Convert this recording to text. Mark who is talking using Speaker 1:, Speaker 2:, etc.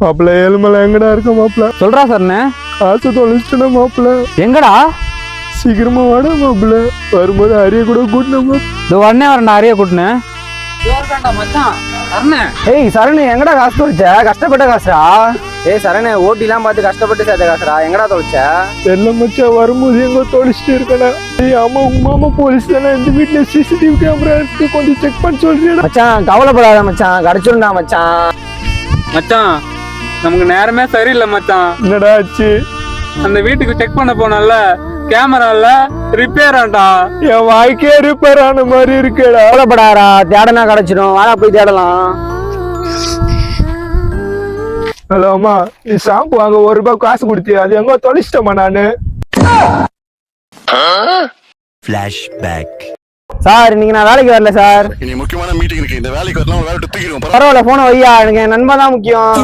Speaker 1: மாப்பிள்ள ஏழுமலை எங்கடா இருக்க மாப்பிள்ள?
Speaker 2: சொல்றா சார்ண்ணே.
Speaker 1: காசு தொலைச்சிட்டா மாப்பிள்ள.
Speaker 2: எங்கடா?
Speaker 1: சீக்கிரமா வாடா மாப்பிள்ள. வரும்போது அரிய கூட கூட்டினோம்.
Speaker 2: இது உடனே வரேன், அரிய கூட்டினேன். ஏய் சரணு, எங்கடா காசு தொலைச்ச? கஷ்டப்பட்ட காசுடா. ஏய் சரணு, ஓட்டிலாம் பார்த்து கஷ்டப்பட்டு சேர்த்த காசுடா, எங்கடா தொலைச்ச?
Speaker 1: எல்லாம் மச்சான் வரும்போது எங்க தொலைச்சிட்டு இருக்கடா. ஏய் ஆமா, உங்க மாமா போலீஸ் தானே. இந்த வீட்டுல சிசிடிவி கேமரா இருக்கு, கொஞ்சம் செக் பண்ணி சொல்றியா?
Speaker 2: மச்சான் கவலைப்படாத மச்சான், கிடைச்சிருந்தா மச்சான்.
Speaker 3: மச்சான் நமக்கு நேரமே சரியில்லை மச்சான்.
Speaker 1: என்னடா ஆச்சு?
Speaker 3: அந்த வீட்டுக்கு செக் பண்ண போனல, கேமரால ரிப்பேர் ஆண்டா.
Speaker 1: என் வாய்க்கே ரிப்பேர் ஆன மாதிரி இருக்கடா.
Speaker 2: கவலைப்படாதா, தேடனா கிடைச்சிடும், வாடா போய் தேடலாம்.
Speaker 1: ஹலோ அம்மா, நீ ஷாம்பு வாங்க 1 ரூபாய் காசு கொடுத்தியா? அது எங்க தொலைச்சிட்டமா நானு.
Speaker 2: சார் இன்னைக்கு நான் வேலைக்கு வரல சார்.
Speaker 4: இன்னைக்கு முக்கியமான மீட்டிங் இருக்கு. இந்த வேலைக்கு வரலாம், வேலை தூக்கிடுவோம்.
Speaker 2: பரவாயில்ல, போன வையா, எனக்கு என் நண்பன் தான் முக்கியம்.